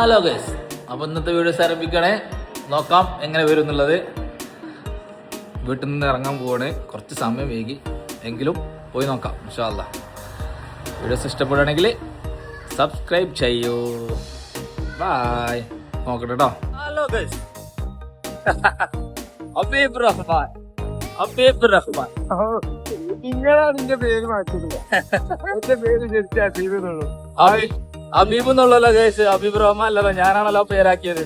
Hello guys, അപ്പോൾ ഇന്നത്തെ videos ആരംഭിക്കണേ. നോക്കാം എങ്ങനെ വരും എന്നുള്ളത്. വീട്ടിൽ നിന്ന് ഇറങ്ങാൻ പോവാണ്. കുറച്ച് സമയം വൈകി എങ്കിലും പോയി നോക്കാം ഇൻഷാ അല്ലാഹ്. വീഡിയോസ് ഇഷ്ടപ്പെടുകയാണെങ്കിൽ സബ്സ്ക്രൈബ് ചെയ്യൂ. ബൈ. നോക്കട്ടെ കേട്ടോ. Hello guys, Abeeb Rahman. നിങ്ങളാണ് നിന്റെ പേര് മാറ്റില്ല. എന്റെ പേര് ശരിക്കും അബീബ് എന്നുള്ളൂ. അബീബ് എന്നുള്ളല്ലോ ഗൈസ്, അബീബ് റഹ്മാൻ അല്ലല്ലോ, ഞാനാണല്ലോ പേരാക്കിയത്.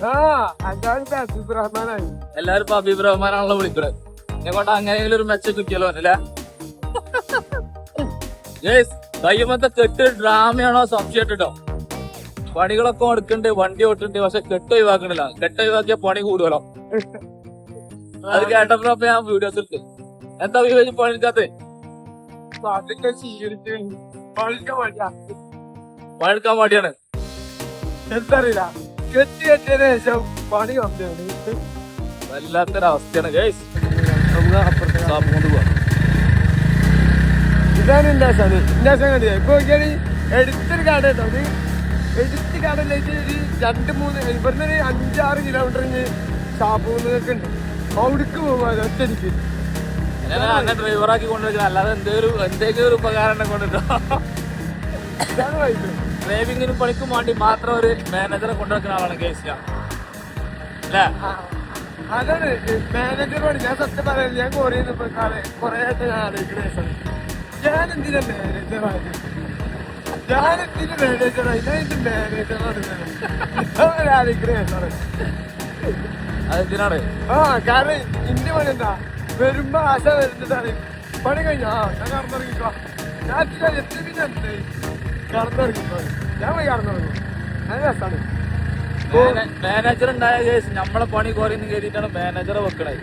അതാണ് അബീബ് റഹ്മാനായി. എല്ലാരും ഇപ്പൊ അബീബ് റഹ്മാനാണല്ലോ വിളിക്കുന്നത്. എന്നെ കൊണ്ട് അങ്ങനെയെങ്കിലും ഒരു മെച്ചം കിട്ടിയല്ലോ അല്ലേ ഗൈസ്. കയ്യുമത്തെ കെട്ട് ഡ്രാമയാണോ സംശയിട്ടോ. പണികളൊക്കെ എടുക്കണ്ട്, വണ്ടി ഓട്ടുണ്ട്, പക്ഷെ കെട്ട് ഒഴിവാക്കണില്ല. കെട്ട് ഒഴിവാക്കിയ പണി കൂടുമല്ലോ. അത് കേട്ടപ്പോ ഞാൻ വീഡിയോസ് എടുത്ത്. എന്താ വിവേചി പണിയെടുക്കാത്ത? പണിയെടുക്കാൻ മടിയാണ്. എന്തറിയില്ല, കെട്ടി കെട്ടിയതിനു ശേഷം പണി വന്നതാണ്. വല്ലാത്തൊരവസ്ഥയാണ് ഗൈസ്. നമുക്ക് അപ്പുറത്തെ കൊണ്ട് പോവാം. ഇതാണ് ഇൻഡാസാണ്. ഇൻഡാസാൻ കണ്ടില്ല. ഇപ്പൊ എടുത്തൊരു കട കേട്ടോ. അത് എടുത്ത് കടയിലേക്ക് ഒരു 2-3 ഇവിടുന്ന് ഒരു 5-6 കിലോമീറ്ററിന് ഷാപ്പൂന്നൊക്കെ ഉണ്ട്. അവിടേക്ക് പോകാൻ ഒറ്റയ്ക്ക് അങ്ങനെ ഡ്രൈവറാക്കി കൊണ്ടുവയ്ക്കണം. അല്ലാതെ എന്തെങ്കിലും ഒരു ഉപകാരം കൊണ്ടിട്ടോ. ഇതാണ് വൈകി. ഡ്രൈവിങ്ങിനും പണിക്കും വേണ്ടി മാത്രം ഒരു മാനേജറെ കൊണ്ടുവയ്ക്കുന്ന ആളാണ് ഗൈസ് അല്ലേ? അതാണ് മാനേജറോട് ഞാൻ സത്യം പറയുന്നത്. ഞാൻ കൊറേ ആയിട്ട് ഞാൻ ആലോചിക്കുന്ന ഞാൻ എന്തിനാ മാനേജറായത്? ഞാൻ എന്തിന് മാനേജറായി? ഞാൻ ഇത് മാനേജറാണ് ആലോചിക്കുന്ന. അതെന്തിനാണ്? കാരണം ഇന്റെ പണി എന്താ, വരുമ്പോ ആശ വരുന്നതാണ്. പണി കഴിഞ്ഞാ ഞാൻ കടന്നിറങ്ങിക്കോ. ഞാൻ പിന്നെ കടന്നിറങ്ങിക്കോ. ഞാൻ പോയി കടന്നിറങ്ങും. അത് രസാണ്. മാനേജർ ഉണ്ടായ കേസ് നമ്മളെ പണി കുറയുന്ന കയറിയിട്ടാണ് മാനേജറെ വെക്കണേ.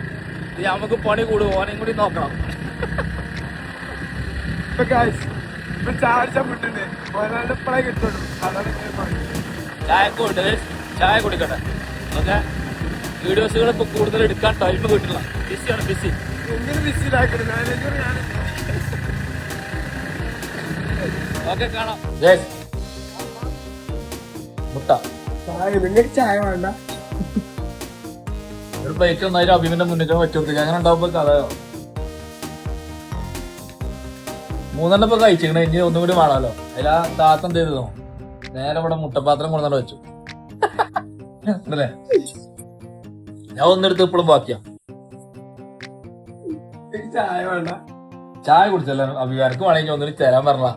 ഇത് നമുക്ക് പണി കൂടും, ഓനെയും കൂടി നോക്കണം. ഇപ്പൊ ചായ വിട്ടുണ്ട് ഇപ്പഴേ കിട്ടുള്ളൂ. അതാണ് ചായക്കുണ്ട്, ചായ കുടിക്കട്ടെ. ഓക്കെ, വീഡിയോസുകൾ ഇപ്പൊ കൂടുതൽ എടുക്കാൻ ടൈം കിട്ടില്ല. ബിസിയാണ്, ബിസി. എങ്ങനെ ബിസിയിലാക്കണം മാനേജർ? ഞാൻ ഓക്കെ, കാണാം. മുട്ട ചായ, നിങ്ങൾക്ക് ചായ വേണ്ട? ഒരു പ്ലേറ്റ് ഒന്നായിരം അഭിമിന്റെ മുന്നിൽ വെച്ചോണ്ടിരിക്കുക. അങ്ങനെ ഉണ്ടാവുമ്പോ കഥയോ 3 ഇപ്പൊ കഴിച്ചിരിക്കണേ. ഇനി ഒന്നും കൂടി വേണമല്ലോ. അതിലാ താത്ത എന്ത് ചെയ്തോ, നേരെ ഇവിടെ മുട്ടപാത്രം കൊണ്ടുവന്നിട്ട് വെച്ചു അല്ലേ? ഞാൻ ഒന്നെടുത്ത് ഇപ്പോഴും ബാക്കിയാ. ചായ വേണ്ട? ചായ കുടിച്ചല്ലോ അഭികാർക്ക് വേണമെങ്കിൽ ഒന്നിട്ട് തരാൻ പറഞ്ഞ.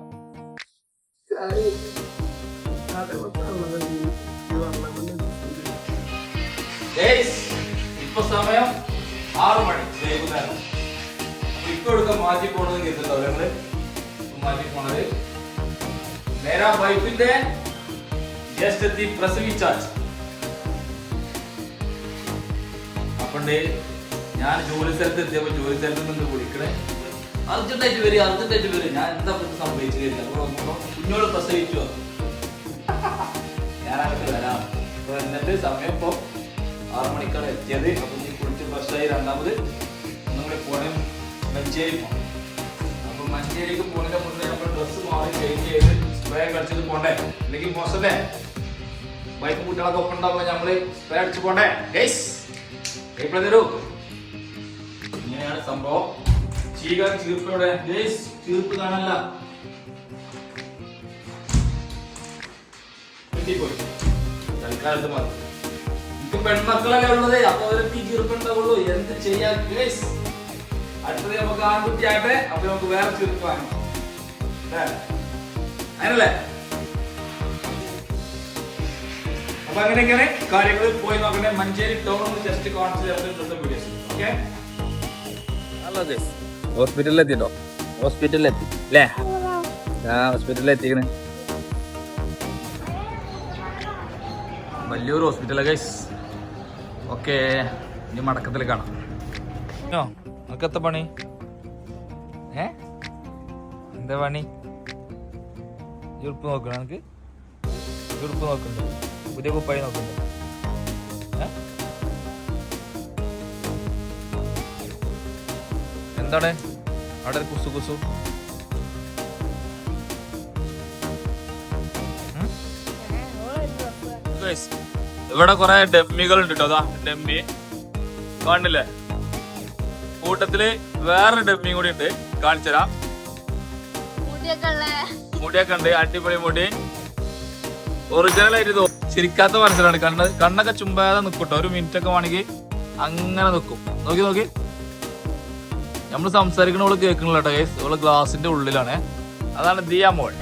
ഇപ്പൊ സമയം 6 മണി വൈകുന്നേരം. ഇപ്പൊ എടുക്കാൻ മാറ്റി പോണെന്ന് കേട്ടിട്ടോ ഞങ്ങള്. മാറ്റി പോണത് നേരെ വൈഫിന്റെ ജ്യേഷ്ഠത്തി പ്രസവിച്ചാച്ച്. അപ്പണ്ട് ഞാൻ ജോലി സ്ഥലത്ത് എത്തിയപ്പോ ജോലി സ്ഥലത്ത് നിന്ന് വിളിക്കണേ, അർജന്റായിട്ട് വരും. ഞാൻ എന്താ സംഭവിച്ചു കഴിഞ്ഞാൽ കുഞ്ഞോട് പ്രസവിച്ചു. ഞാൻ അങ്ങോട്ട് വരാം. അപ്പൊ എന്നിട്ട് സമയം ഇപ്പൊ 6 മണിക്കാണ് എത്തിയത്. അപ്പൊ നീ കുളിച്ച് ഫ്രഷായി രണ്ടാമത് നമ്മുടെ പോണേ മഞ്ചേരി പോകണം. അപ്പൊ മഞ്ചേരിക്ക് പോണതിന്റെ മുന്നേ നമ്മൾ ഡ്രസ്സ് മാറി ചേഞ്ച് ചെയ്ത് സ്പ്രേ കളിച്ചിട്ട് പോണ്ടേ, അല്ലെങ്കിൽ മോശമല്ലേ? ബൈക്ക് കുട്ടികളൊക്കെ ഒപ്പം ഉണ്ടാവുമ്പോ നമ്മള് സ്പ്രേ അടിച്ച് പോണ്ടേ ഗൈസ്? തരൂ. ഇങ്ങനെയാണ് സംഭവം. ചീർപ്പോടെ ഗൈസ്, ചീർപ്പ് കാണല്ല. കിട്ടിപ്പോയി തൽക്കാലത്ത് മാറി. എനിക്ക് പെൺമക്കളല്ലേ ഉള്ളത്, അപ്പൊ അവരൊക്കെ ഈ ചീർപ്പുണ്ടാവുള്ളൂ. എന്ത് ചെയ്യാ ഗൈസ്? അടുത്തത് നമുക്ക് ആൺകുട്ടി ആകട്ടെ, അപ്പൊ നമുക്ക് വേറെ ചീർപ്പ് വാങ്ങണം. അങ്ങനല്ലേ? അപ്പൊ അങ്ങനെ കാര്യങ്ങൾ പോയി നോക്കണേ. മഞ്ചേരി ടൗൺ ജസ്റ്റ് കാണിച്ചു വീഡിയോസ്. ഓക്കെ, ഹോസ്പിറ്റലിൽ എത്തിട്ടോ. ഹോസ്പിറ്റലിൽ എത്തി അല്ലേ? ഹോസ്പിറ്റലിൽ എത്തിക്കണേ. വലിയൊരു ഹോസ്പിറ്റലാണ് ഗൈസ്. ഓക്കെ, ഇനി മടക്കത്തിൽ കാണാം. നമുക്കെത്ത പണി? എന്താ പണി? ചുരുപ്പ് നോക്കണം. എനിക്ക് ചുരുപ്പ് നോക്കണ്ടോ? പുതിയ കുപ്പായി നോക്കണ്ടോ? എന്താണ് അവിടെ കുസു കുസു? ഇവിടെ കുറെ ഡമ്മികൾ ഉണ്ട് കേട്ടോ. അതാ ഡമ്മി കാണില്ലേ? കൂട്ടത്തില് വേറെ ഡമ്മിയും കൂടി ഉണ്ട്, കാണിച്ചുതരാം. മുടിയൊക്കെ ഉണ്ട്, അടിപൊളി മുടി. ഒറിജിനൽ ആയിട്ട് ചിരിക്കാത്ത മനസ്സിലാണ്. കണ്ണൊക്കെ ചുമ്പാതെ നിൽക്കൂട്ടോ. ഒരു മിനിറ്റ് ഒക്കെ വേണമെങ്കിൽ അങ്ങനെ നിൽക്കും. നോക്കി നമ്മൾ സംസാരിക്കണ ഓള് കേൾക്കണില്ല കേട്ടോ ഗൈസ്. ഓള് ഗ്ലാസിന്റെ ഉള്ളിലാണ്. അതാണ് ദിയ മോൾ.